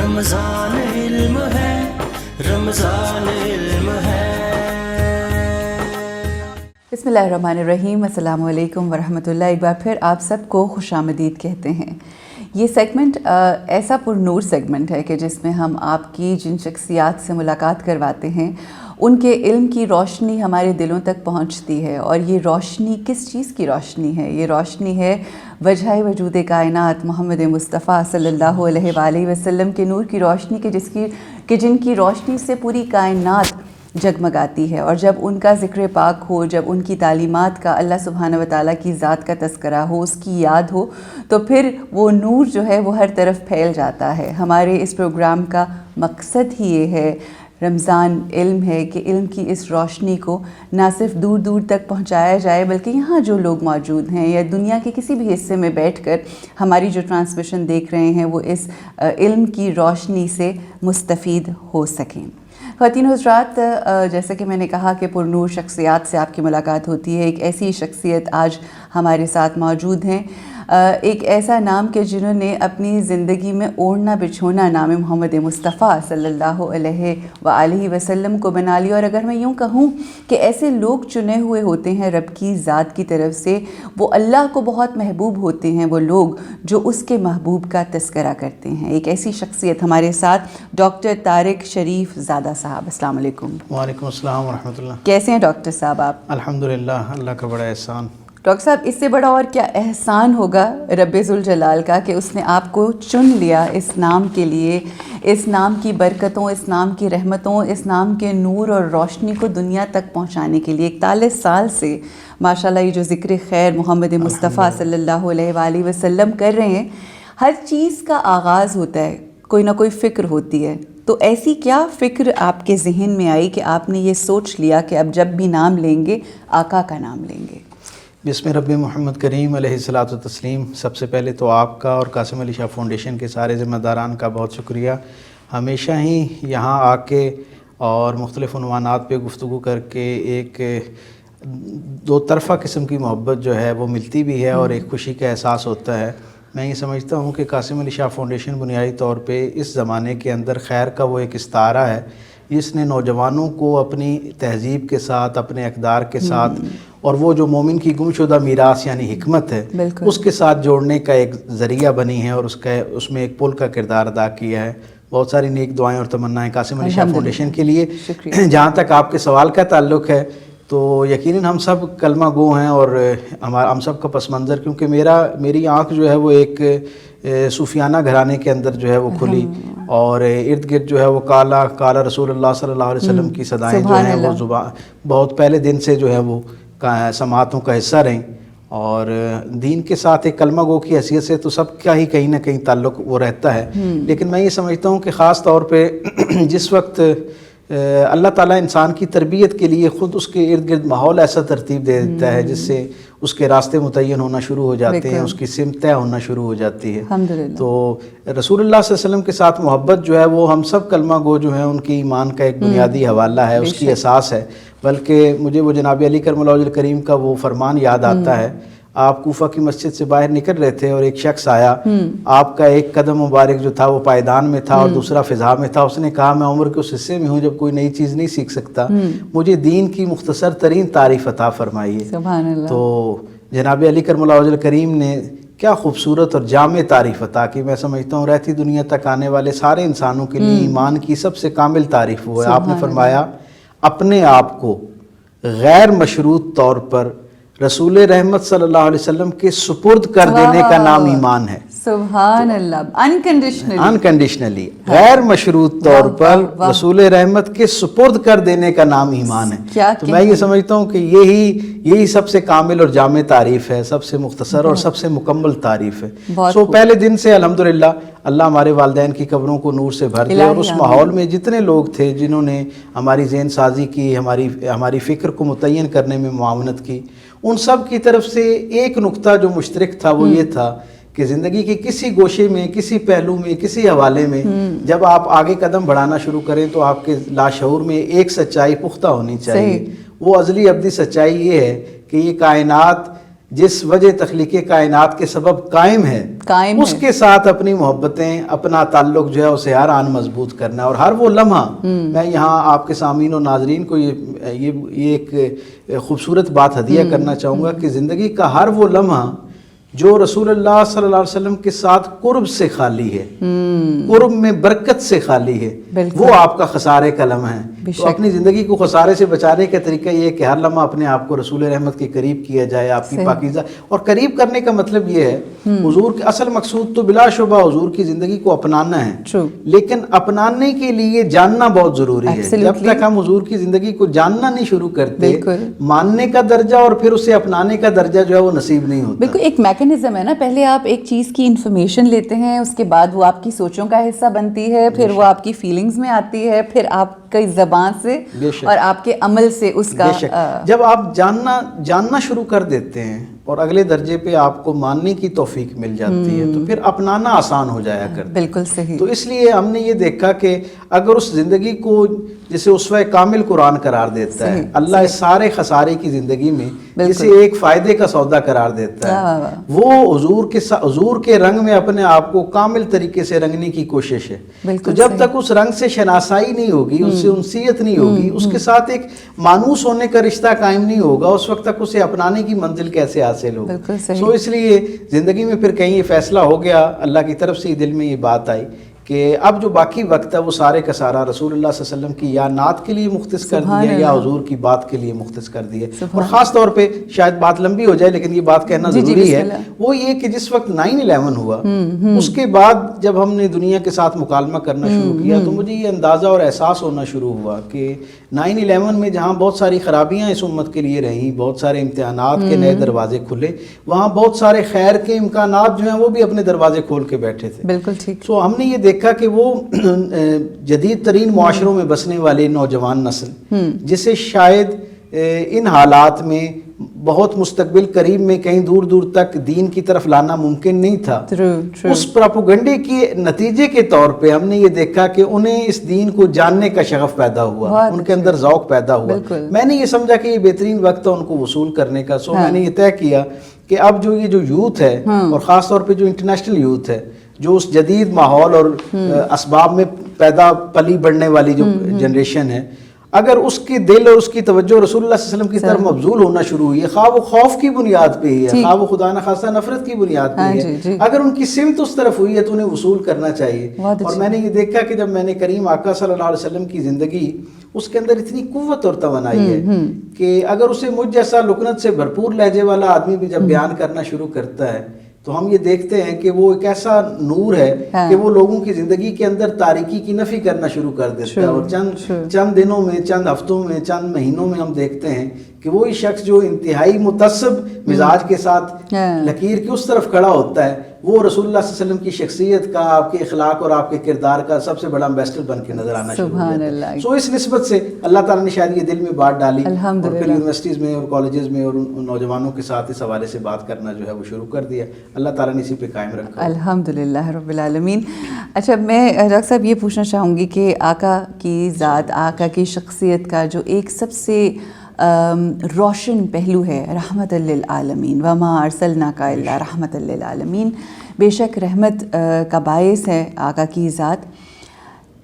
رمضان علم ہے، رمضان علم ہے۔ بسم اللہ الرحمن الرحیم، السلام علیکم ورحمۃ اللہ۔ ایک بار پھر آپ سب کو خوش آمدید کہتے ہیں۔ یہ سیگمنٹ ایسا پر نور سیگمنٹ ہے کہ جس میں ہم آپ کی جن شخصیات سے ملاقات کرواتے ہیں ان کے علم کی روشنی ہمارے دلوں تک پہنچتی ہے، اور یہ روشنی کس چیز کی روشنی ہے؟ یہ روشنی ہے وجہ وجود کائنات محمد مصطفیٰ صلی اللہ علیہ وآلہ وسلم کے نور کی روشنی کہ جن کی روشنی سے پوری کائنات جگمگاتی ہے، اور جب ان کا ذکر پاک ہو، جب ان کی تعلیمات کا، اللہ سبحانہ و تعالیٰ کی ذات کا تذکرہ ہو، اس کی یاد ہو، تو پھر وہ نور جو ہے وہ ہر طرف پھیل جاتا ہے۔ ہمارے اس پروگرام کا مقصد ہی یہ ہے، رمضان علم ہے، کہ علم کی اس روشنی کو نہ صرف دور دور تک پہنچایا جائے بلکہ یہاں جو لوگ موجود ہیں یا دنیا کے کسی بھی حصے میں بیٹھ کر ہماری جو ٹرانسمیشن دیکھ رہے ہیں وہ اس علم کی روشنی سے مستفید ہو سکیں۔ خواتین حضرات، جیسا کہ میں نے کہا کہ پرنور شخصیات سے آپ کی ملاقات ہوتی ہے، ایک ایسی شخصیت آج ہمارے ساتھ موجود ہیں، ایک ایسا نام کہ جنہوں نے اپنی زندگی میں اوڑھنا بچھونا نام محمد مصطفیٰ صلی اللہ علیہ وآلہ وسلم کو بنا لیا۔ اور اگر میں یوں کہوں کہ ایسے لوگ چنے ہوئے ہوتے ہیں رب کی ذات کی طرف سے، وہ اللہ کو بہت محبوب ہوتے ہیں، وہ لوگ جو اس کے محبوب کا تذکرہ کرتے ہیں۔ ایک ایسی شخصیت ہمارے ساتھ ڈاکٹر طارق شریف زادہ صاحب۔ السلام علیکم۔ وعلیکم السلام ورحمۃ اللہ۔ کیسے ہیں ڈاکٹر صاحب آپ؟ الحمدللہ، اللہ کا بڑا احسان۔ ڈاکٹر صاحب، اس سے بڑا اور کیا احسان ہوگا رب ذوالجلال کا کہ اس نے آپ کو چن لیا اس نام کے لیے، اس نام کی برکتوں، اس نام کی رحمتوں، اس نام کے نور اور روشنی کو دنیا تک پہنچانے کے لیے۔ 41 سال سے ماشاءاللہ یہ جو ذکر خیر محمد مصطفیٰ صلی اللہ علیہ وآلہ وسلم کر رہے ہیں، ہر چیز کا آغاز ہوتا ہے، کوئی نہ کوئی فکر ہوتی ہے، تو ایسی کیا فکر آپ کے ذہن میں آئی کہ آپ نے یہ سوچ لیا کہ اب جب بھی نام لیں گے آقا کا نام لیں گے؟ بسم رب محمد کریم علیہ الصلاۃ والتسلیم۔ سب سے پہلے تو آپ کا اور قاسم علی شاہ فاؤنڈیشن کے سارے ذمہ داران کا بہت شکریہ۔ ہمیشہ ہی یہاں آ کے اور مختلف عنوانات پہ گفتگو کر کے ایک دو طرفہ قسم کی محبت جو ہے وہ ملتی بھی ہے اور ایک خوشی کا احساس ہوتا ہے۔ میں یہ سمجھتا ہوں کہ قاسم علی شاہ فاؤنڈیشن بنیادی طور پہ اس زمانے کے اندر خیر کا وہ ایک استعارہ ہے جس نے نوجوانوں کو اپنی تہذیب کے ساتھ، اپنے اقدار کے ساتھ، اور وہ جو مومن کی گمشدہ میراث یعنی حکمت ہے اس کے ساتھ جوڑنے کا ایک ذریعہ بنی ہے، اور اس میں ایک پل کا کردار ادا کیا ہے۔ بہت ساری نیک دعائیں اور تمنائیں قاسم علی شاہ فاؤنڈیشن کے لیے۔ جہاں تک آپ کے سوال کا تعلق ہے تو یقیناً ہم سب کلمہ گو ہیں، اور ہم سب کا پس منظر، کیونکہ میری آنکھ جو ہے وہ ایک صوفیانہ گھرانے کے اندر جو ہے وہ کھلی، اور ارد گرد جو ہے وہ کالا رسول اللہ صلی اللہ علیہ وسلم کی صدائیں جو ہیں وہ زبان بہت پہلے دن سے جو ہے وہ سماعتوں کا حصہ رہیں، اور دین کے ساتھ ایک کلمہ گو کی حیثیت سے تو سب کا ہی کہیں نہ کہیں تعلق وہ رہتا ہے۔ لیکن میں یہ سمجھتا ہوں کہ خاص طور پہ جس وقت اللہ تعالیٰ انسان کی تربیت کے لیے خود اس کے ارد گرد ماحول ایسا ترتیب دے دیتا ہے جس سے اس کے راستے متعین ہونا شروع ہو جاتے ہیں، اس کی سمت طے ہونا شروع ہو جاتی ہے۔ تو رسول اللہ صلی اللہ علیہ وسلم کے ساتھ محبت جو ہے وہ ہم سب کلمہ گو جو ہیں ان کی ایمان کا ایک بنیادی حوالہ ہے، اس کی اساس ہے۔ بلکہ مجھے وہ جناب علی کرم اللہ وجہ الکریم کا وہ فرمان یاد آتا ہے، آپ کوفہ کی مسجد سے باہر نکل رہے تھے اور ایک شخص آیا، آپ کا ایک قدم مبارک جو تھا وہ پائدان میں تھا اور دوسرا فضا میں تھا۔ اس نے کہا میں عمر کے اس حصے میں ہوں جب کوئی نئی چیز نہیں سیکھ سکتا، مجھے دین کی مختصر ترین تعریف عطا فرمائیے۔ سبحان اللہ۔ تو جناب علی کرم اللہ وجہ الکریم نے کیا خوبصورت اور جامع تعریف عطا کی۔ میں سمجھتا ہوں رہتی دنیا تک آنے والے سارے انسانوں کے لیے ایمان کی سب سے کامل تعریف وہ ہے۔ آپ نے فرمایا اپنے آپ کو غیر مشروط طور پر رسول رحمت صلی اللہ علیہ وسلم کے سپرد کر دینے کا نام ایمان ہے۔ سبحان اللہ، انکنڈیشنلی غیر مشروط طور پر رسول رحمت کے سپرد کر دینے کا نام ایمان ہے۔ تو میں یہ سمجھتا ہوں کہ یہی سب سے کامل اور جامع تعریف ہے، سب سے مختصر اور سب سے مکمل تعریف ہے۔ سو پہلے دن سے الحمدللہ اللہ ہمارے والدین کی قبروں کو نور سے بھر دے، اور اس ماحول میں جتنے لوگ تھے جنہوں نے ہماری ذہن سازی کی، ہماری فکر کو متعین کرنے میں معاونت کی، ان سب کی طرف سے ایک نقطہ جو مشترک تھا وہ یہ تھا کہ زندگی کے کسی گوشے میں، کسی پہلو میں، کسی حوالے میں جب آپ آگے قدم بڑھانا شروع کریں تو آپ کے لاشعور میں ایک سچائی پختہ ہونی چاہیے۔ وہ ازلی ابدی سچائی یہ ہے کہ یہ کائنات جس وجہ تخلیق کائنات کے سبب قائم ہے اس کے ساتھ اپنی محبتیں، اپنا تعلق جو ہے اسے ہر آن مضبوط کرنا ہے. اور ہر وہ لمحہ، میں یہاں آپ کے سامعین و ناظرین کو یہ ایک خوبصورت بات ہدیہ کرنا چاہوں گا کہ زندگی کا ہر وہ لمحہ جو رسول اللہ صلی اللہ علیہ وسلم کے ساتھ قرب سے خالی ہے، قرب میں برکت سے خالی ہے، وہ آپ کا خسارے کا لمحہ ہے. تو اپنی زندگی کو خسارے سے بچانے کا طریقہ یہ ہے کہ ہر لمحہ اپنے آپ کو رسول رحمت کے قریب کیا جائے، آپ کی پاکیزہ. اور قریب کرنے کا مطلب یہ ہے، حضور کے اصل مقصود تو بلا شبہ حضور کی زندگی کو اپنانا ہے، لیکن اپنانے کے لیے جاننا بہت ضروری ہے. جب تک ہم حضور کی زندگی کو جاننا نہیں شروع کرتے، ماننے کا درجہ اور پھر اسے اپنانے کا درجہ جو ہے وہ نصیب نہیں ہوتا. بالکل ایک میکینزم ہے نا، پہلے آپ ایک چیز کی انفارمیشن لیتے ہیں، اس کے بعد وہ آپ کی سوچوں کا حصہ بنتی ہے، پھر وہ آپ کی فیلنگز میں آتی ہے، پھر آپ کی زبان سے اور آپ کے عمل سے اس کا جب آپ جاننا شروع کر دیتے ہیں اور اگلے درجے پہ آپ کو ماننے کی توفیق مل جاتی ہے تو پھر اپنانا آسان ہو جایا کرتا ہے. بالکل صحیح. تو اس لیے ہم نے یہ دیکھا کہ اگر اس زندگی کو جسے اسوہ کامل قرآن قرار دیتا ہے، اللہ اس سارے خسارے کی زندگی میں جسے ایک فائدے کا سودا قرار دیتا ہے، وہ حضور کے رنگ میں اپنے آپ کو کامل طریقے سے رنگنے کی کوشش ہے. تو جب تک اس رنگ سے شناسائی نہیں ہوگی، اس سے انسیت نہیں ہوگی، اس کے ساتھ ایک مانوس ہونے کا رشتہ قائم نہیں ہوگا، اس وقت تک اسے اپنانے کی منزل کیسے حاصل ہوگی. سو اس لیے زندگی میں پھر کہیں یہ فیصلہ ہو گیا، اللہ کی طرف سے دل میں یہ بات آئی کہ اب جو باقی وقت ہے وہ سارے کا سارا رسول اللہ صلی اللہ علیہ وسلم کی یا نعت کے لیے مختص کر دیا یا حضور کی بات کے لیے مختص کر دیا. اور خاص طور پہ شاید بات لمبی ہو جائے لیکن یہ بات کہنا ضروری ہے، وہ یہ کہ جس وقت 9/11 ہوا اس کے بعد جب ہم نے دنیا کے ساتھ مکالمہ کرنا شروع کیا تو مجھے یہ اندازہ اور احساس ہونا شروع ہوا کہ 9/11 میں جہاں بہت ساری خرابیاں اس امت کے لیے رہیں، بہت سارے امتحانات کے نئے دروازے کھلے، وہاں بہت سارے خیر کے امکانات جو ہیں وہ بھی اپنے دروازے کھول کے بیٹھے تھے. بالکل ٹھیک. سو ہم نے یہ دیکھا کہ وہ جدید ترین معاشروں میں بسنے والے نوجوان نسل جسے شاید ان حالات میں بہت مستقبل قریب میں کہیں دور دور تک دین کی طرف لانا ممکن نہیں تھا، اس پراپوگنڈے کے نتیجے کے طور پہ ہم نے یہ دیکھا کہ انہیں اس دین کو جاننے کا شغف پیدا ہوا، ان کے اندر ذوق پیدا ہوا. میں نے یہ سمجھا کہ یہ بہترین وقت ہے ان کو وصول کرنے کا. سو میں نے یہ طے کیا کہ اب جو یہ جو یوتھ ہے اور خاص طور پہ جو انٹرنیشنل یوتھ ہے، جو اس جدید ماحول اور اسباب میں پیدا پلی بڑھنے والی جو جنریشن ہے، اگر اس کی دل اور اس کی توجہ رسول اللہ صلی اللہ علیہ وسلم کی طرف مبذول ہونا شروع ہوئی ہے، خواہ وہ خوف کی بنیاد پہ ہی ہے، خواہ وہ خدا نخواستہ نفرت کی بنیاد پہ ہے، اگر ان کی سمت اس طرف ہوئی ہے تو انہیں وصول کرنا چاہیے. اور میں نے یہ دیکھا کہ جب میں نے کریم آقا صلی اللہ علیہ وسلم کی زندگی، اس کے اندر اتنی قوت اور توانائی ہے کہ اگر اسے مجھ جیسا لکنت سے بھرپور لہجے والا آدمی بھی جب بیان کرنا شروع کرتا ہے تو ہم یہ دیکھتے ہیں کہ وہ ایک ایسا نور ہے کہ وہ لوگوں کی زندگی کے اندر تاریکی کی نفی کرنا شروع کر دیتا ہے. اور چند دنوں میں، چند ہفتوں میں، چند مہینوں میں ہم دیکھتے ہیں کہ وہی شخص جو انتہائی متعصب مزاج کے ساتھ لکیر کی اس طرف کھڑا ہوتا ہے، وہ رسول اللہ صلی اللہ علیہ وسلم کی شخصیت کا، آپ کے اخلاق اور آپ کے کردار کا سب سے بڑا امبیسڈر بن کے نظر آنا شروع ہو جاتا ہے. سو اس نسبت سے اللہ تعالیٰ نے شاید یہ دل میں بات ڈالی اور پھر یونیورسٹیز میں اور کالجز میں اور نوجوانوں کے ساتھ اس حوالے سے بات کرنا جو ہے وہ شروع کر دیا. اللہ تعالیٰ نے اسی پہ قائم رکھا. الحمدللہ رب العالمین. اچھا، میں ڈاکٹر صاحب یہ پوچھنا چاہوں گی کہ آقا کی ذات، آقا کی شخصیت کا جو ایک سب سے روشن پہلو ہے، رحمت للعالمین، وما ارسلناک الا رحمت للعالمین، بے شک رحمت کا باعث ہے آقا کی ذات.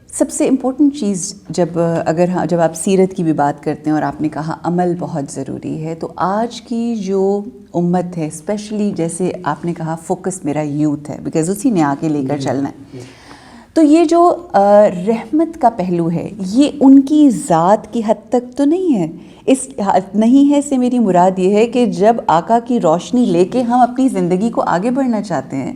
سب سے امپورٹنٹ چیز جب آپ سیرت کی بھی بات کرتے ہیں اور آپ نے کہا عمل بہت ضروری ہے، تو آج کی جو امت ہے اسپیشلی، جیسے آپ نے کہا فوکس میرا یوتھ ہے بیکاز اسی نے آگے لے کر چلنا ہے، تو یہ جو رحمت کا پہلو ہے یہ ان کی ذات کی حد تک تو نہیں ہے. نہیں ہے سے میری مراد یہ ہے کہ جب آقا کی روشنی لے کے ہم اپنی زندگی کو آگے بڑھنا چاہتے ہیں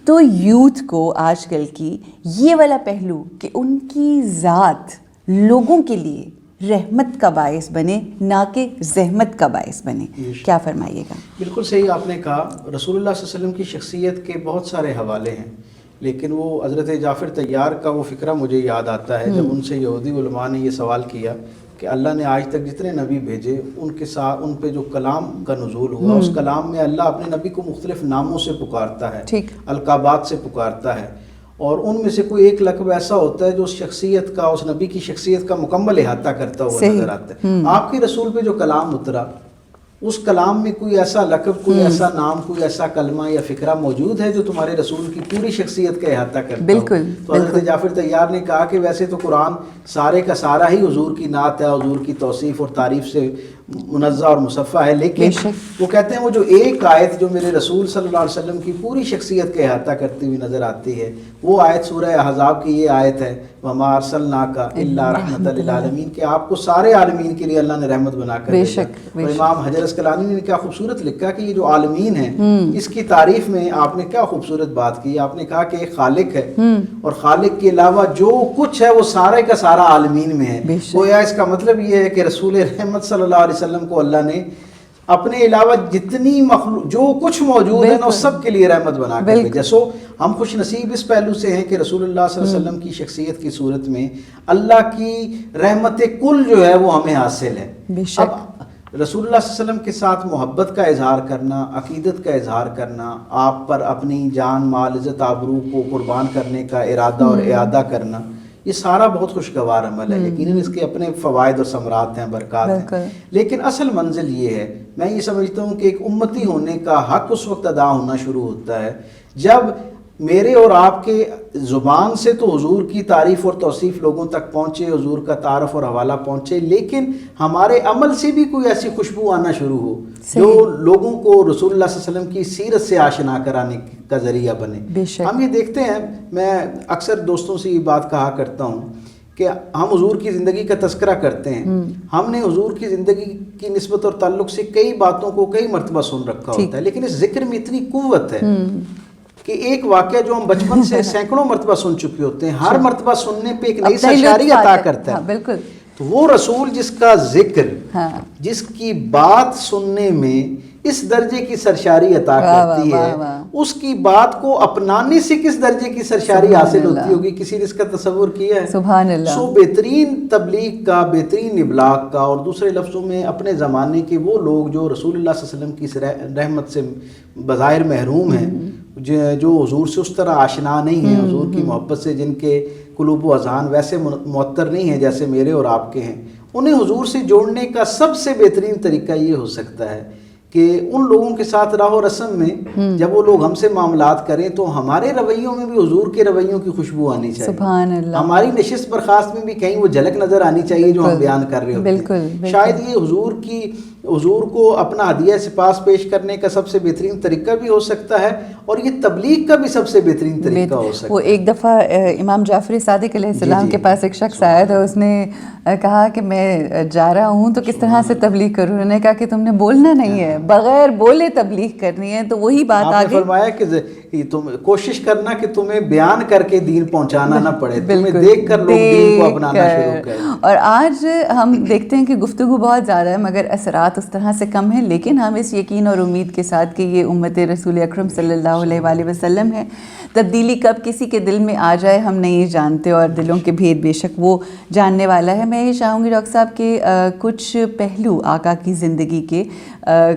تو یوتھ کو آج کل کی یہ والا پہلو کہ ان کی ذات لوگوں کے لیے رحمت کا باعث بنے، نہ کہ زحمت کا باعث بنے. کیا فرمائیے گا؟ بالکل صحیح آپ نے کہا. رسول اللہ صلی اللہ علیہ وسلم کی شخصیت کے بہت سارے حوالے ہیں، لیکن وہ حضرت جعفر طیار کا وہ فقرہ مجھے یاد آتا ہے جب ان سے یہودی علماء نے یہ سوال کیا کہ اللہ نے آج تک جتنے نبی بھیجے ان کے ساتھ ان پہ جو کلام کا نزول ہوا، اس کلام میں اللہ اپنے نبی کو مختلف ناموں سے پکارتا ہے، القابات سے پکارتا ہے، اور ان میں سے کوئی ایک لقب ایسا ہوتا ہے جو اس شخصیت کا، اس نبی کی شخصیت کا مکمل احاطہ کرتا ہوا نظر آتا ہے. آپ کے رسول پہ جو کلام اترا اس کلام میں کوئی ایسا لقب، کوئی ایسا نام، کوئی ایسا کلمہ یا فکرہ موجود ہے جو تمہارے رسول کی پوری شخصیت کا احاطہ کرتا ہو؟ بالکل، تو حضرت جعفر طیار نے کہا کہ ویسے تو قرآن سارے کا سارا ہی حضور کی نعت ہے، حضور کی توصیف اور تعریف سے منزہ اور مصفہ ہے، لیکن وہ کہتے ہیں وہ جو ایک آیت جو میرے رسول صلی اللہ علیہ وسلم کی پوری شخصیت کا احاطہ کرتی ہوئی نظر آتی ہے، وہ آیت سورہ احزاب کی یہ آیت ہے، وَمَا أَرْسَلْنَاكَ إِلَّا رَحْمَةً لِلْعَالَمِينَ، کہ آپ کو سارے عالمین کے لیے اللہ نے رحمت بنا کر بھیجا۔ اور امام حجر اسقلانی نے کیا خوبصورت لکھا کہ یہ جو عالمین ہے اس کی تعریف میں آپ نے کیا خوبصورت بات کی، آپ نے کہا کہ ایک خالق ہے اور خالق کے علاوہ جو کچھ ہے وہ سارے کا سارا عالمین میں ہے۔ گویا اس کا مطلب یہ ہے کہ رسول رحمت صلی اللہ علیہ وسلم کو اللہ نے اپنے علاوہ جتنی مخلوق جو کچھ موجود ہے نا اس سب کے لیے رحمت بنا کر بھیجا۔ سو ہم خوش نصیب اس پہلو سے ہیں کہ رسول اللہ صلی اللہ علیہ وسلم کی شخصیت کی صورت میں اللہ کی رحمت کل جو ہے وہ ہمیں حاصل ہے۔ اب رسول اللہ صلی اللہ علیہ وسلم کے ساتھ محبت کا اظہار کرنا، عقیدت کا اظہار کرنا، آپ پر اپنی جان مال عزت آبرو کو قربان کرنے کا ارادہ اور اعادہ کرنا، یہ سارا بہت خوشگوار عمل ہے، یقیناً اس کے اپنے فوائد اور ثمرات ہیں، برکات ہیں، لیکن اصل منزل یہ ہے، میں یہ سمجھتا ہوں کہ ایک امتی ہونے کا حق اس وقت ادا ہونا شروع ہوتا ہے جب میرے اور آپ کے زبان سے تو حضور کی تعریف اور توصیف لوگوں تک پہنچے، حضور کا تعارف اور حوالہ پہنچے، لیکن ہمارے عمل سے بھی کوئی ایسی خوشبو آنا شروع ہو جو لوگوں کو رسول اللہ صلی اللہ علیہ وسلم کی سیرت سے آشنا کرانے کا ذریعہ بنے۔ ہم یہ دیکھتے ہیں، میں اکثر دوستوں سے یہ بات کہا کرتا ہوں کہ ہم حضور کی زندگی کا تذکرہ کرتے ہیں، ہم نے حضور کی زندگی کی نسبت اور تعلق سے کئی باتوں کو کئی مرتبہ سن رکھا ہوتا ہے، لیکن اس ذکر میں اتنی قوت ہے کہ ایک واقعہ جو ہم بچپن سے سینکڑوں مرتبہ سن چکے ہوتے ہیں، ہر مرتبہ سننے پہ ایک نئی سرشاری عطا کرتا ہے۔ بالکل، تو وہ رسول جس کا ذکر، جس کی بات سننے میں اس درجے کی سرشاری عطا کرتی ہے، اس کی بات کو اپنانے سے کس درجے کی سرشاری حاصل ہوتی ہوگی، کسی نے اس کا تصور کیا ہے؟ سبحان اللہ۔ سو بہترین تبلیغ کا، بہترین ابلاغ کا، اور دوسرے لفظوں میں اپنے زمانے کے وہ لوگ جو رسول اللہ صلی اللہ علیہ وسلم کی رحمت سے بظاہر محروم ہیں، جو حضور سے اس طرح آشنا نہیں ہیں، حضور کی محبت سے جن کے قلوب و اذہان ویسے معطر نہیں ہیں جیسے میرے اور آپ کے ہیں، انہیں حضور سے جوڑنے کا سب سے بہترین طریقہ یہ ہو سکتا ہے کہ ان لوگوں کے ساتھ راہ و رسم میں جب وہ لوگ ہم سے معاملات کریں تو ہمارے رویوں میں بھی حضور کے رویوں کی خوشبو آنی چاہیے، سبحان اللہ، ہماری نشست برخاست میں بھی کہیں وہ جھلک نظر آنی چاہیے جو ہم بیان کر رہے ہوتے ہیں۔ شاید یہ حضور کو اپنا ہدیہ سپاس پیش کرنے کا سب سے بہترین طریقہ بھی ہو سکتا ہے، اور یہ تبلیغ کا بھی سب سے بہترین طریقہ ہو سکتا ہے۔ وہ ایک دفعہ امام جعفر صادق علیہ السلام کے پاس ایک شخص آیا تو اس نے کہا کہ میں جا رہا ہوں تو کس طرح سے تبلیغ کروں، انہوں نے کہا کہ تم نے بولنا نہیں ہے، بغیر بولے تبلیغ کرنی ہے، تو وہی بات آپ نے فرمایا کہ تم کوشش کرنا کہ تمہیں بیان کر کے دین پہنچانا نہ پڑے، تمہیں دیکھ کر لوگ دین کو اپنانا شروع کریں۔ اور آج ہم دیکھتے ہیں کہ گفتگو بہت زیادہ ہے مگر اثرات اس طرح سے کم ہیں، لیکن ہم اس یقین اور امید کے ساتھ کہ یہ امت رسول اکرم صلی اللہ علیہ وآلہ وسلم ہے، تبدیلی کب کسی کے دل میں آ جائے ہم نہیں جانتے، اور دلوں کے بھید بے شک وہ جاننے والا ہے۔ میں یہ چاہوں گی ڈاکٹر صاحب کہ کچھ پہلو آقا کی زندگی کے،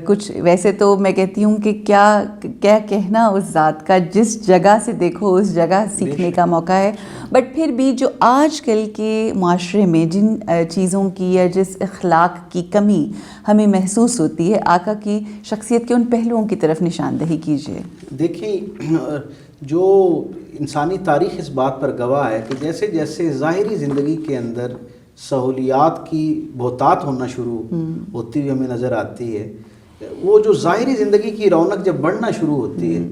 کچھ ویسے تو میں کہتی ہوں کہ کیا کہنا اس ذات کا، جس جگہ سے دیکھو اس جگہ سیکھنے کا موقع ہے، بٹ پھر بھی جو آج کل کے معاشرے میں جن چیزوں کی یا جس اخلاق کی کمی ہمیں محسوس ہوتی ہے، آقا کی شخصیت کے ان پہلوؤں کی طرف نشاندہی کیجیے۔ دیکھیں، جو انسانی تاریخ اس بات پر گواہ ہے کہ جیسے جیسے ظاہری زندگی کے اندر سہولیات کی بہتات ہونا شروع ہوتی ہوئی ہمیں نظر آتی ہے، وہ جو ظاہری زندگی کی رونق جب بڑھنا شروع ہوتی ہے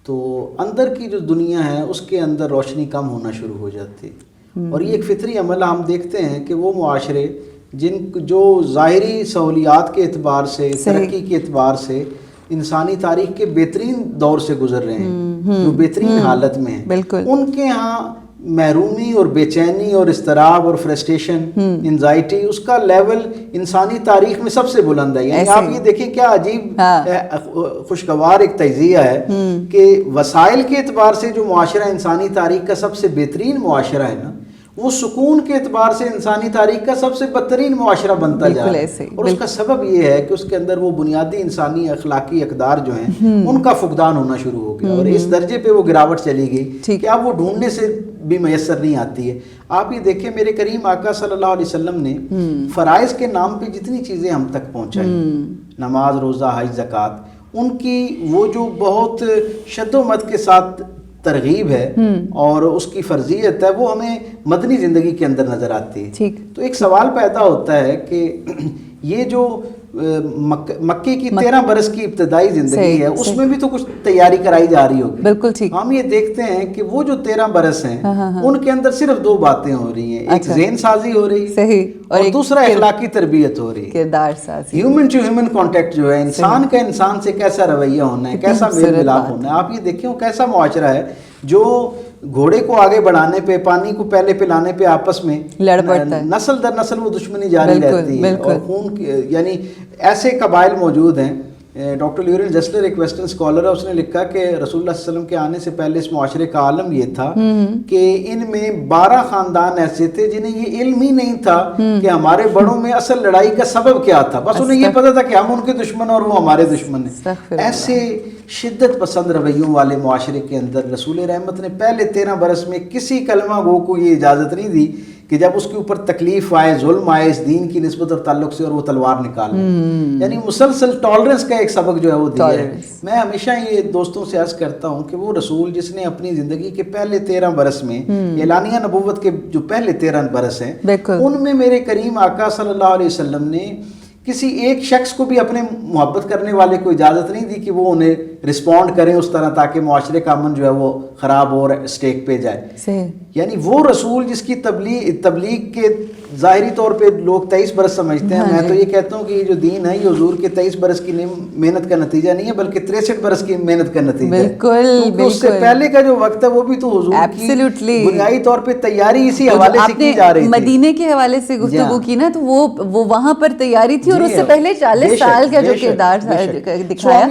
تو اندر کی جو دنیا ہے اس کے اندر روشنی کم ہونا شروع ہو جاتی ہے، اور یہ ایک فطری عمل ہم دیکھتے ہیں کہ وہ معاشرے جو ظاہری سہولیات کے اعتبار سے، ترقی کے اعتبار سے انسانی تاریخ کے بہترین دور سے گزر رہے ہیں، جو بہترین حالت میں ہیں، ان کے ہاں محرومی اور بے چینی اور اضطراب اور فرسٹریشن، انزائٹی، اس کا لیول انسانی تاریخ میں سب سے بلند ہے۔ یعنی آپ یہ دیکھیں کیا عجیب خوشگوار ایک تجزیہ ہے کہ وسائل کے اعتبار سے جو معاشرہ انسانی تاریخ کا سب سے بہترین معاشرہ ہے نا، وہ سکون کے اعتبار سے انسانی تاریخ کا سب سے بدترین معاشرہ بنتا جا رہا ہے، اور اس کا سبب یہ ہے کہ اس کے اندر وہ بنیادی انسانی اخلاقی اقدار جو ہیں ان کا فقدان ہونا شروع ہو گیا، اور اس درجے پہ وہ گراوٹ چلی گئی کہ اب وہ ڈھونڈنے سے بھی میسر نہیں آتی ہے۔ آپ یہ دیکھیں میرے کریم آقا صلی اللہ علیہ وسلم نے فرائض کے نام پہ جتنی چیزیں ہم تک پہنچائیں، نماز روزہ حج زکوٰۃ، ان کی وہ جو بہت شد و مد کے ساتھ ترغیب ہے اور اس کی فرضیت ہے، وہ ہمیں مدنی زندگی کے اندر نظر آتی ہے. تو ایک سوال پیدا ہوتا ہے کہ یہ جو مکے کی 13 برس کی ابتدائی زندگی ہے، اس میں بھی تو کچھ تیاری کرائی جا رہی ہوگی. بالکل ٹھیک. ہم یہ دیکھتے ہیں کہ وہ جو 13 برس ہیں ان کے اندر صرف 2 باتیں ہو رہی ہیں، ایک ذہن سازی ہو رہی ہے اور دوسرا اخلاقی تربیت ہو رہی ہے، کردار سازی، ہیومن ٹو ہیومن کانٹیکٹ جو ہے، انسان کا انسان سے کیسا رویہ ہونا ہے، کیسا میل ملاپ ہونا ہے. آپ یہ دیکھیں وہ کیسا معاشرہ ہے جو گھوڑے کو آگے بڑھانے پہ، پانی کو پہلے پلانے پہ آپس میں لڑ پڑتا ہے، نسل در نسل وہ دشمنی جاری رہتی ہے اور خون یعنی ایسے قبائل موجود ہیں. ڈاکٹر لیورل جسلر ایک ویسٹرن اسکالر ہے، اس نے لکھا کہ رسول اللہ صلی اللہ علیہ وسلم کے آنے سے پہلے اس معاشرے کا عالم یہ تھا کہ ان میں 12 خاندان ایسے تھے جنہیں یہ علم ہی نہیں تھا کہ ہمارے بڑوں میں اصل لڑائی کا سبب کیا تھا، بس انہیں یہ پتا تھا کہ ہم ان کے دشمن اور وہ ہمارے دشمن ہیں. ایسے شدت پسند رویوں والے معاشرے کے اندر رسول رحمت نے پہلے 13 برس میں کسی کلمہ گو کو یہ اجازت نہیں دی کہ جب اس کے اوپر تکلیف آئے، ظلم آئے اس دین کی نسبت اور تعلق سے، اور وہ تلوار نکال لے. یعنی مسلسل ٹالرنس کا ایک سبق جو ہے وہ دیا ہے. میں ہمیشہ یہ دوستوں سے عرض کرتا ہوں کہ وہ رسول جس نے اپنی زندگی کے پہلے 13 برس میں، اعلانیہ نبوت کے جو پہلے 13 برس ہیں، ان میں میرے کریم آقا صلی اللہ علیہ وسلم نے کسی ایک شخص کو بھی اپنے محبت کرنے والے کو اجازت نہیں دی کہ وہ انہیں رسپونڈ کریں اس طرح تاکہ معاشرے کا امن جو ہے وہ خراب اور اسٹیک پہ جائے. یعنی وہ رسول جس کی تبلیغ کے ظاہری طور پہ لوگ 23 برس سمجھتے ہیں، میں تو یہ کہتا ہوں کہ یہ جو دین ہے یہ حضور کے 23 برس کی محنت کا نتیجہ نہیں ہے بلکہ 63 برس کی محنت کا نتیجہ ہے. بالکل. اس سے پہلے کا جو وقت ہے وہ بھی تو حضور کی بنیادی طور پہ تیاری اسی حوالے سے کی جا رہی تھی. مدینے کے حوالے سے گفتگو کی نا، تو وہ وہاں پر تیاری تھی، اور اس سے پہلے 40 سال کا جو کردار دکھایا،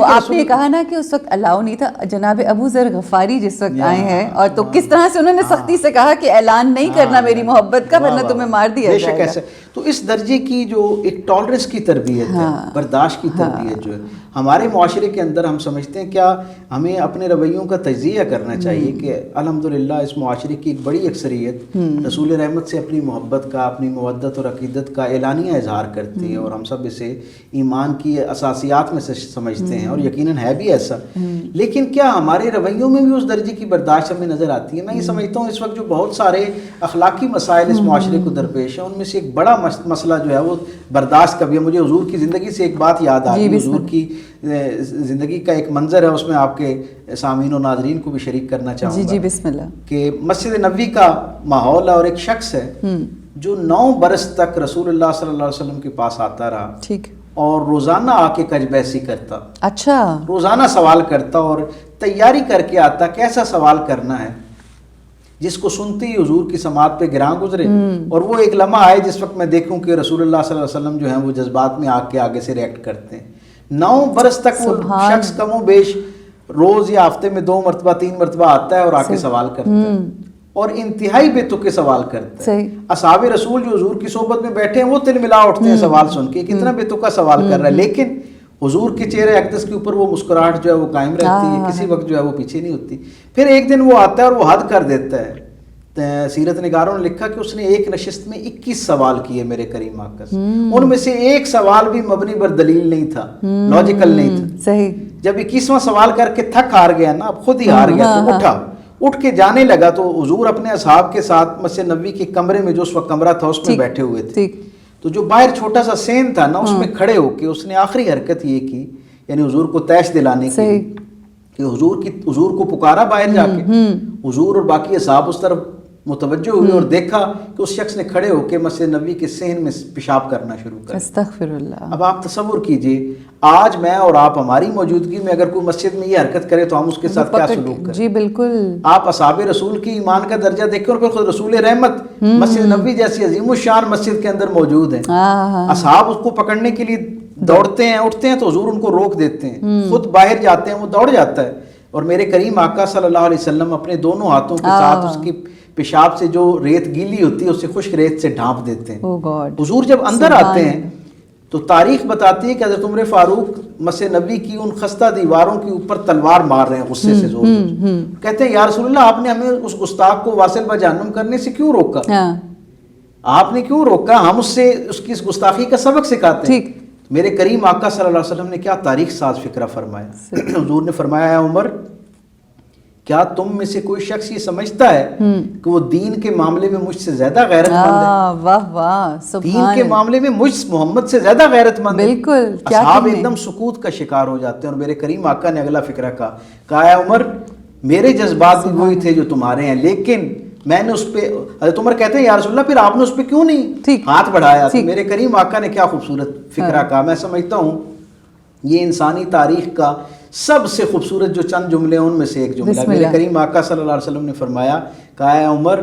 آپ نے کہا نا کہ اس وقت الاؤ نہیں تھا. جناب ابو ذر غفاری جس وقت آئے ہیں، اور تو کس طرح سے انہوں نے سختی سے کہا کہ اعلان نہیں کرنا میری محبت کا، ورنہ تمہیں مار دیا جائے گا. تو اس درجے کی جو ایک ٹالرنس کی تربیت ہے، برداشت کی تربیت جو ہے ہمارے معاشرے کے اندر، ہم سمجھتے ہیں کیا ہمیں اپنے رویوں کا تجزیہ کرنا چاہیے کہ الحمدللہ اس معاشرے کی ایک بڑی اکثریت رسول رحمت سے اپنی محبت کا، اپنی مودت اور عقیدت کا اعلانیہ اظہار کرتی ہے، اور ہم سب اسے ایمان کی اساسیات میں سے سمجھتے ہیں، اور یقیناً ہے بھی ایسا. لیکن کیا ہمارے رویوں میں بھی اس درجے کی برداشت ہمیں نظر آتی ہے؟ میں یہ سمجھتا ہوں اس وقت جو بہت سارے اخلاقی مسائل اس معاشرے کو درپیش ہیں، ان میں سے ایک بڑا مسئلہ جو ہے وہ برداشت کا بھی ہے. مجھے حضور کی زندگی سے ایک بات یاد آ گئی. حضور کی زندگی کا ایک منظر ہے، اس میں آپ کے سامعین و ناظرین کو بھی شریک کرنا چاہوں گا. جی بسم اللہ. کہ مسجد نبوی کا ماحول ہے، اور ایک شخص ہے جو 9 برس تک رسول اللہ صلی اللہ علیہ وسلم کے پاس آتا رہا، ٹھیک، اور روزانہ آ کے کج بحثی کرتا. اچھا. روزانہ سوال کرتا اور تیاری کر کے آتا کیسا سوال کرنا ہے جس کو سنتے ہی حضور کی سماعت پہ گراں گزرے، اور وہ ایک لمحہ آئے جس وقت میں دیکھوں کہ رسول اللہ صلی اللہ علیہ وسلم جو ہیں وہ جذبات میں آگے سے ریئیکٹ کرتے ہیں. 9 برس تک وہ شخص کم و بیش روز یا ہفتے میں 2 مرتبہ 3 مرتبہ آتا ہے اور آ کے سوال کرتا ہے، اور انتہائی بے تکے سوال کرتا ہے. اصحاب رسول جو حضور کی صحبت میں بیٹھے ہیں وہ تل ملا اٹھتے ہیں سوال سن کے، کتنا بے تکا سوال کر رہا ہے، لیکن حضور کے چہرے اقدس کے اوپر وہ مسکراہٹ جو ہے وہ قائم رہتی ہے، کسی وقت جو ہے وہ پیچھے نہیں ہوتی. پھر ایک دن وہ آتا ہے اور وہ حد کر دیتا ہے. سیرت نگاروں نے لکھا کہ اس نے ایک نشست میں 21 سوال کیے میرے کریم آقا سے، ان میں سے ایک سوال بھی مبنی بر دلیل نہیں تھا، لاجیکل نہیں تھا. صحیح. جب 21واں سوال کر کے تھک ہار گیا نا، اب خود ہی ہار گیا، تو اٹھ کے جانے لگا. تو حضور اپنے اصحاب کے ساتھ مسجد نبوی کے کمرے میں جو اس وقت کمرہ تھا اس میں بیٹھے ہوئے تھے. تو جو باہر چھوٹا سا سین تھا نا، اس میں کھڑے ہو کے اس نے آخری حرکت یہ کی، یعنی حضور کو تیش دلانے کی، کہ حضور کو پکارا باہر جا کے. حضور اور باقی اصحاب اس طرف متوجہ ہوئے اور دیکھا کہ اس شخص نے کھڑے ہو کے مسجد نبوی کے صحن میں پیشاب کرنا شروع کر. استغفر اللہ. اب آپ تصور کیجئے آج میں اور آپ ہماری موجودگی میں اگر کوئی مسجد میں یہ حرکت کرے تو ہم اس کے ساتھ کیا سلوک کریں؟ جی بالکل. آپ اصحاب رسول کی ایمان کا درجہ دیکھیں، اور پھر خود رسول رحمت مسجد نبوی جیسی عظیم الشان مسجد کے اندر موجود ہیں. اصحاب اس کو پکڑنے کے لیے دوڑتے ہیں، اٹھتے ہیں تو حضور ان کو روک دیتے ہیں، خود باہر جاتے ہیں، وہ دوڑ جاتا ہے، اور میرے کریم آقا صلی اللہ علیہ وسلم اپنے دونوں ہاتھوں کے ساتھ اس کی پیشاب سے جو ریت گیلی ہوتی ہے اسے خشک ریت سے ڈھانپ دیتے ہیں. حضور جب اندر آتے ہیں تو تاریخ بتاتی ہے کہ حضرت عمر فاروق مسجد نبوی کی ان خستہ دیواروں کے اوپر تلوار مار رہے ہیں غصے سے زور. کہتے ہیں یا رسول اللہ، آپ نے ہمیں اس گستاخ کو واصل بجہنم کرنے سے کیوں روکا؟ آپ نے کیوں روکا؟ ہم اس کی اس گستاخی کا سبق سکھاتے ہیں. میرے کریم آقا صلی اللہ علیہ وسلم نے کیا تاریخ ساز فکرہ فرمایا. حضور نے فرمایا ہے عمر کیا تم میں سے کوئی شخص یہ سمجھتا ہے کہ وہ دین کے معاملے میں مجھ سے زیادہ غیرت مند ہے؟ واہ واہ دین کے معاملے میں مجھ محمد سے زیادہ غیرت مند ہے. بالکل. اصحاب ایک دم سکوت کا شکار ہو جاتے ہیں اور میرے کریم آقا نے اگلا فکرہ کہا ہے عمر میرے جذبات بھی وہی تھے جو تمہارے ہیں لیکن میں نے اس پہ حضرت عمر کہتے ہیں یا رسول اللہ پھر آپ نے اس پہ کیوں نہیں ہاتھ بڑھایا. تو میرے کریم آقا نے کیا خوبصورت فکرہ کہا. میں سمجھتا ہوں یہ انسانی تاریخ کا سب سے خوبصورت جو چند جملے ہیں ان میں سے ایک جملہ. میرے کریم آقا صلی اللہ علیہ وسلم نے فرمایا کہا ہے عمر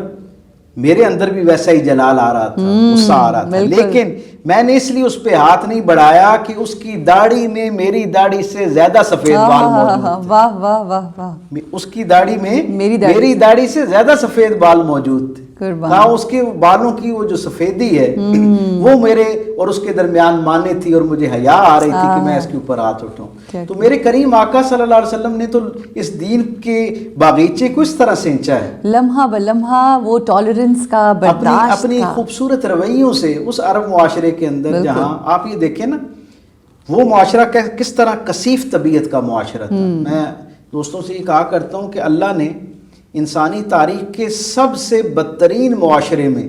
میرے اندر بھی ویسا ہی جلال آ رہا تھا, غصہ آ رہا تھا, لیکن میں نے اس لیے اس پہ ہاتھ نہیں بڑھایا کہ اس کی داڑھی میں میری داڑھی سے زیادہ سفید بال موجود تھے. واہ واہ واہ واہ. اس کی داڑھی میں میری داڑھی سے زیادہ سفید بال موجود تھے. کہا اس کے بالوں کی وہ جو سفیدی ہے وہ میرے اور اس کے درمیان مانے تھی اور مجھے حیا آ رہی تھی کہ میں اس کے اوپر ہاتھ اٹھاؤں. تو میرے کریم آقا صلی اللہ علیہ وسلم نے تو اس دین کے باغیچے کو اس طرح سینچا ہے, لمحہ بلمحہ وہ ٹالرنس کا برداشت اپنی خوبصورت رویوں سے اس عرب معاشرے کے اندر جہاں آپ یہ دیکھیں نا وہ معاشرہ کس طرح کثیف طبیعت کا معاشرہ تھا. میں دوستوں سے یہ کہا کرتا ہوں کہ اللہ نے انسانی تاریخ کے سب سے بدترین معاشرے میں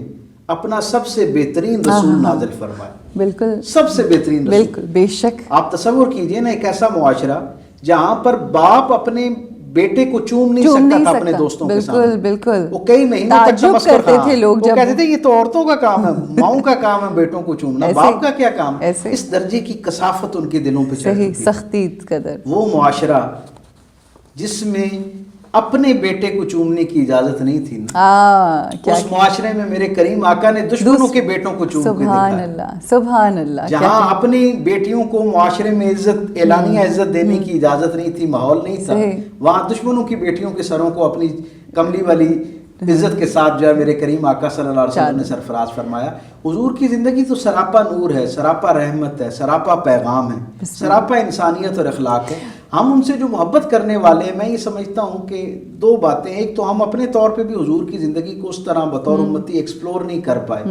اپنا سب سے بہترین رسول نازل فرمایا. بالکل سب سے بہترین رسول. بالکل بے شک. آپ تصور کیجئے نا ایک ایسا معاشرہ جہاں پر باپ اپنے بیٹے کو چوم نہیں سکتا تھا اپنے دوستوں کے سامنے. بالکل. وہ کئی مہینوں تک تمسخر کرتے تھے لوگ, وہ کہتے تھے یہ تو عورتوں کا کام ہے, ماؤں کا کام ہے بیٹوں کو چومنا, باپ کا کیا کام. اس درجے کی کثافت ان کے دلوں پہ چڑھی تھی, سختی قدر. وہ معاشرہ جس میں اپنے بیٹے کو چومنے کی اجازت نہیں تھی نا, اس معاشرے میں میرے کریم آقا نے دشمنوں کے بیٹوں کو چوم کے دکھایا. سبحان اللہ سبحان اللہ. جہاں اپنی بیٹیوں کو معاشرے میں عزت اعلانیہ عزت دینے کی اجازت نہیں تھی, ماحول نہیں تھا, وہاں دشمنوں کی بیٹیوں کے سروں کو اپنی کملی والی عزت کے ساتھ جو ہے میرے کریم آقا صلی اللہ علیہ وسلم نے سرفراز فرمایا. حضور کی زندگی تو سراپا نور ہے, سراپا رحمت ہے, سراپا پیغام ہے, سراپا انسانیت اور اخلاق ہے. ہم ان سے جو محبت کرنے والے ہیں, میں یہ سمجھتا ہوں کہ دو باتیں, ایک تو ہم اپنے طور پہ بھی حضور کی زندگی کو اس طرح بطور امتی ایکسپلور نہیں کر پائے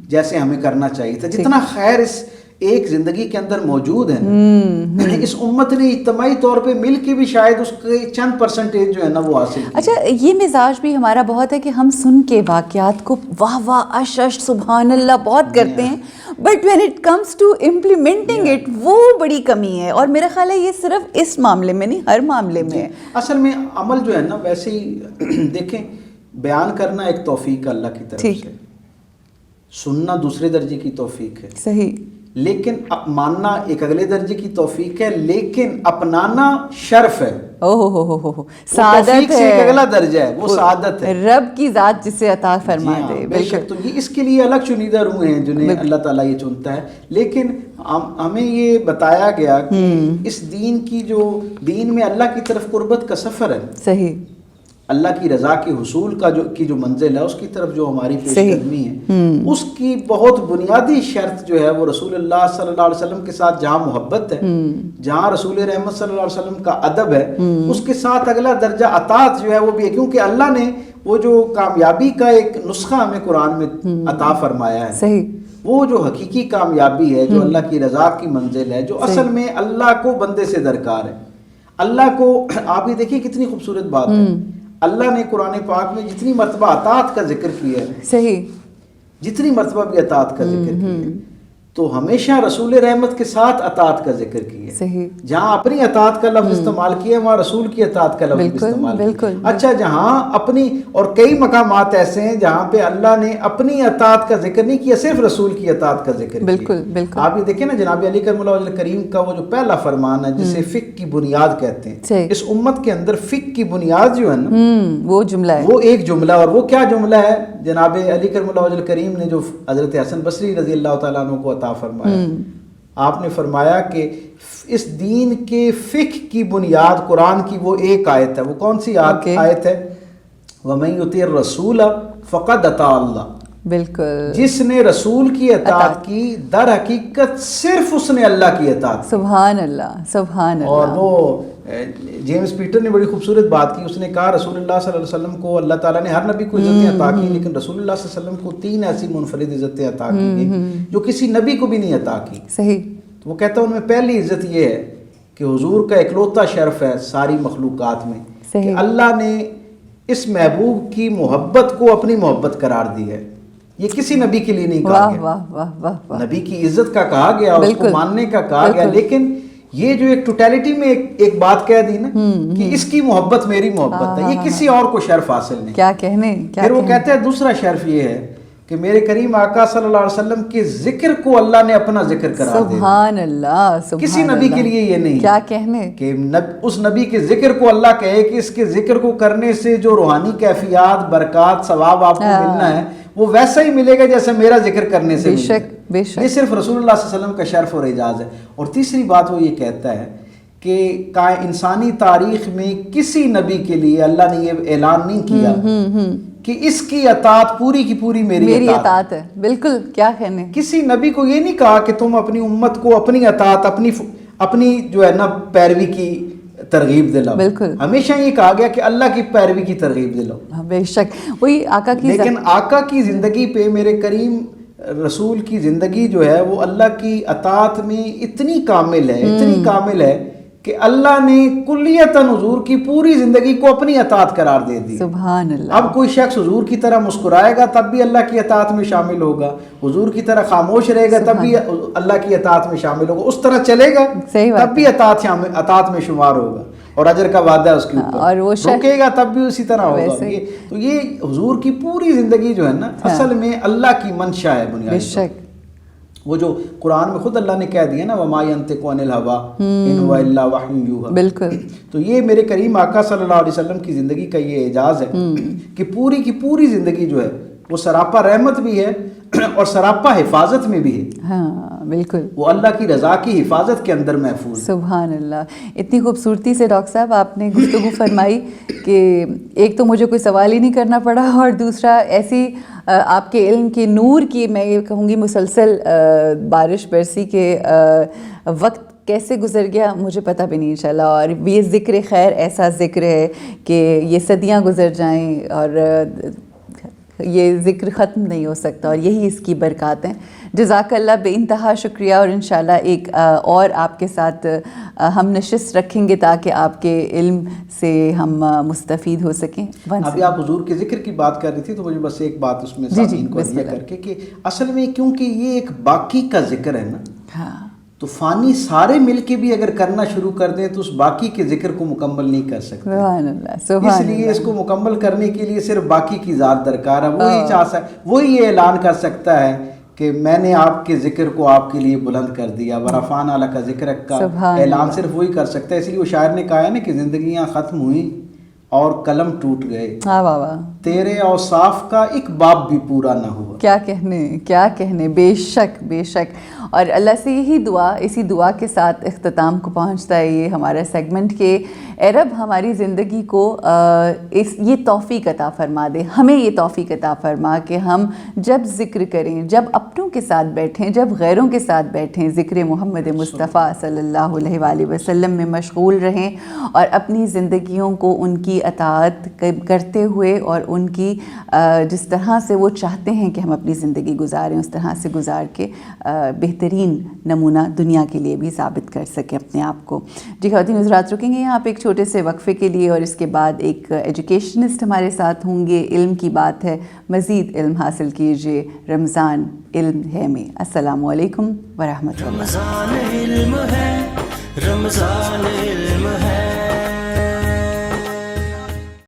جیسے ہمیں کرنا چاہیے تھا. جتنا خیر اس ایک زندگی کے اندر موجود ہے اس امت نے اجتماعی طور پہ مل کے بھی شاید اس کے چند پرسنٹیج جو ہے نا وہ حاصل کی. اچھا یہ مزاج بھی ہمارا بہت ہے کہ ہم سن کے واقعات کو واہ واہ اش اش سبحان اللہ بہت کرتے ہیں, but when it comes to implementing it وہ بڑی کمی ہے. اور میرا خیال ہے یہ صرف اس معاملے میں نہیں, ہر معاملے میں ہے. اصل میں عمل جو ہے نا ویسے ہی دیکھیں, بیان کرنا ایک توفیق اللہ کی طرف سے, سننا دوسرے درجے کی توفیق ہے. صحیح. لیکن ماننا ایک اگلے درجے کی توفیق ہے, لیکن اپنانا شرف ہے. سعادت ہے, ایک اگلا درجہ ہے, وہ سعادت ہے, رب کی ذات جسے عطا فرما دے. بے شک. تو یہ اس کے لیے الگ چنیدہ روح ہیں جنہیں اللہ تعالیٰ یہ چنتا ہے. لیکن ہمیں یہ بتایا گیا کہ اس دین کی جو دین میں اللہ کی طرف قربت کا سفر ہے, صحیح, اللہ کی رضا کے حصول کا جو منزل ہے اس کی طرف جو ہماری پیش قدمی ہے, اس کی بہت بنیادی شرط جو ہے وہ رسول اللہ صلی اللہ علیہ وسلم کے ساتھ جہاں محبت ہے, جہاں رسول رحمت صلی اللہ علیہ وسلم کا ادب ہے, اس کے ساتھ اگلا درجہ اطاعت جو ہے وہ بھی ہے. کیونکہ اللہ نے وہ جو کامیابی کا ایک نسخہ ہمیں قرآن میں عطا فرمایا ہے, صحیح, وہ جو حقیقی کامیابی ہے, جو اللہ کی رضا کی منزل ہے, جو اصل میں اللہ کو بندے سے درکار ہے. اللہ کو آپ یہ دیکھیے کتنی خوبصورت بات ہے, اللہ نے قرآن پاک میں جتنی مرتبہ اطاعت کا ذکر کیا ہے, صحیح, جتنی مرتبہ بھی اطاعت کا ذکر کیا ہے, تو ہمیشہ رسول رحمت کے ساتھ اطاعت کا ذکر کیا ہے. صحیح. جہاں اپنی اطاعت کا لفظ استعمال کیا ہے وہاں رسول کی اطاعت کا لفظ استعمال کیا. اچھا, جہاں اپنی, اور کئی مقامات ایسے ہیں جہاں پہ اللہ نے اپنی اطاعت کا ذکر نہیں کیا, صرف رسول کی اطاعت کا ذکر کیا. بالکل بالکل. آپ یہ دیکھیں نا جناب علی کرم اللہ وجہ کریم کا وہ جو پہلا فرمان ہے جسے فقہ کی بنیاد کہتے ہیں, اس امت کے اندر فقہ کی بنیاد جو ہے نا وہ جملہ ہے, وہ ایک جملہ. اور وہ کیا جملہ ہے؟ جناب علی کرم اللہ وجہ کریم نے جو حضرت حسن بصری رضی اللہ تعالیٰ عنہ کو عطا فرمایا, آپ نے فرمایا کہ اس دین کے فقہ کی بنیاد قرآن کی وہ ایک آیت ہے. وہ کون سی آیت ہے؟ وَمَن يُطِعِ الرَّسُولَ فَقَدْ أَطَاعَ اللَّهَ. بالکل, جس نے رسول کی اطاعت کی در حقیقت صرف اس نے اللہ کی اطاعت. سبحان اللہ سبحان اللہ. اور وہ جیمز پیٹر نے بڑی خوبصورت بات کی, اس نے کہا رسول اللہ صلی اللہ علیہ وسلم کو اللہ تعالیٰ نے ہر نبی کو عزتیں عطا کی, لیکن رسول اللہ صلی اللہ علیہ وسلم کو 3 ایسی منفرد عزتیں عطا کی گئی جو کسی نبی کو بھی نہیں عطا کی. صحیح. تو وہ کہتا ہے ان میں پہلی عزت یہ ہے کہ حضور کا اکلوتا شرف ہے ساری مخلوقات میں کہ اللہ نے اس محبوب کی محبت کو اپنی محبت قرار دی ہے. یہ کسی نبی کے لیے نہیں کہا گیا, نبی کی عزت کا کہا گیا, اس کو ماننے کا کہا گیا, لیکن یہ جو ایک ٹوٹیلٹی میں ایک بات کہہ دی نا کہ اس کی محبت میری محبت ہے, یہ کسی اور کو شرف حاصل نہیں. کیا کہنے. پھر وہ کہتے ہیں دوسرا شرف یہ ہے کہ میرے کریم آقا صلی اللہ علیہ وسلم کے ذکر کو اللہ نے اپنا ذکر قرار دیا. سبحان اللہ. کسی نبی کے لیے یہ نہیں. کیا کہنے کہ اس نبی کے ذکر کو اللہ کہے کہ اس کے ذکر کو کرنے سے جو روحانی کیفیات, برکات, ثواب آپ کو ملنا ہے وہ ویسا ہی ملے گا جیسے میرا ذکر کرنے سے ملے گا. یہ صرف رسول اللہ صلی اللہ علیہ وسلم کا شرف اور اعزاز ہے. اور تیسری بات وہ یہ کہتا ہے کہ انسانی تاریخ میں کسی نبی کے لیے اللہ نے یہ اعلان نہیں کیا کہ اس کی اطاعت پوری کی پوری میری اطاعت ہے. بالکل. کیا کہنے. کسی نبی کو یہ نہیں کہا کہ تم اپنی امت کو اپنی اطاعت, اپنی جو ہے نا پیروی کی ترغیب دلاؤ. بالکل. ہمیشہ یہ کہا گیا کہ اللہ کی پیروی کی ترغیب دلاؤ. بے شک وہی آقا کی. لیکن آقا کی زندگی پہ میرے کریم رسول کی زندگی جو ہے وہ اللہ کی اطاعت میں اتنی کامل ہے کہ اللہ نے کلیتاً حضور کی پوری زندگی کو اپنی اطاعت قرار دے دی. سبحان اللہ. اب کوئی شخص حضور کی طرح مسکرائے گا تب بھی اللہ کی اطاعت میں شامل ہوگا, حضور کی طرح خاموش رہے گا تب بھی اللہ کی اطاعت میں شامل ہوگا, اس طرح چلے گا تب بھی اطاعت میں شمار ہوگا اور اجر کا وعدہ ہے اس کے اوپر, اور وہ رکے گا تب بھی اسی طرح ہوگا. تو یہ حضور کی پوری زندگی جو ہے نا اصل میں اللہ کی منشا ہے بنیادی. وہ جو قرآن میں خود اللہ نے کہہ دیا نا وما ينطق عن الهوى ان هو الا وحی یوحی. بالکل. تو یہ میرے کریم آقا صلی اللہ علیہ وسلم کی زندگی کا یہ اعجاز ہے کہ پوری کی پوری زندگی جو ہے وہ سراپا رحمت بھی ہے اور سراپا حفاظت میں بھی ہے. ہاں بالکل. وہ اللہ کی رضا کی حفاظت کے اندر محفوظ ہے. سبحان اللہ. اتنی خوبصورتی سے ڈاکٹر صاحب آپ نے گفتگو فرمائی کہ ایک تو مجھے کوئی سوال ہی نہیں کرنا پڑا, اور دوسرا ایسی آپ کے علم کے نور کی میں یہ کہوں گی مسلسل بارش برسی کے وقت کیسے گزر گیا مجھے پتہ بھی نہیں چلا. اور یہ ذکر خیر ایسا ذکر ہے کہ یہ صدیاں گزر جائیں اور یہ ذکر ختم نہیں ہو سکتا, اور یہی اس کی برکات ہیں. جزاک اللہ, بے انتہا شکریہ. اور انشاءاللہ ایک اور آپ کے ساتھ ہم نشست رکھیں گے تاکہ آپ کے علم سے ہم مستفید ہو سکیں. ابھی آپ حضور کے ذکر کی بات کر رہی تھی تو مجھے بس ایک بات اس میں سامعین کو عطیہ کر کے کہ اصل میں کیونکہ یہ ایک باقی کا ذکر ہے نا, ہاں, تو فانی سارے مل کے بھی اگر کرنا شروع کر دیں تو اس باقی کے ذکر کو مکمل نہیں کر سکتے. سبحان اللہ. اس لیے اس کو مکمل کرنے کے لیے صرف باقی کی ذات درکار ہے. وہی یہ اعلان کر سکتا ہے کہ میں نے آپ کے ذکر کو آپ کے لیے بلند کر دیا. ورفعنا لک ذکرک کا اعلان صرف وہی کر سکتا ہے. اس لیے وہ شاعر نے کہا ہے نا کہ زندگیاں ختم ہوئیں اور قلم ٹوٹ گئے, تیرے اوصاف کا ایک باب بھی پورا نہ ہوا. کیا کہنے. بے شک بے شک. اور اللہ سے یہی دعا, اسی دعا کے ساتھ اختتام کو پہنچتا ہے یہ ہمارا سیگمنٹ کہ اے رب ہماری زندگی کو یہ توفیق عطا فرما دے, ہمیں یہ توفیق عطا فرما کہ ہم جب ذکر کریں, جب اپنوں کے ساتھ بیٹھیں, جب غیروں کے ساتھ بیٹھیں, ذکر محمد مصطفیٰ صلی اللہ علیہ وآلہ وسلم میں مشغول رہیں اور اپنی زندگیوں کو ان کی اطاعت کرتے ہوئے اور ان کی جس طرح سے وہ چاہتے ہیں کہ ہم اپنی زندگی گزاریں اس طرح سے گزار کے بہترین نمونہ دنیا کے لیے بھی ثابت کر سکیں اپنے آپ کو. جی خواتین حضرات, رکیں گے یہاں پہ ایک چھوٹے سے وقفے کے لیے اور اس کے بعد ایک ایجوکیشنسٹ ہمارے ساتھ ہوں گے. علم کی بات ہے, مزید علم حاصل کیجیے. رمضان علم ہے میں. السلام علیکم ورحمۃ اللہ. رمضان علم ہے, رمضان علم ہے.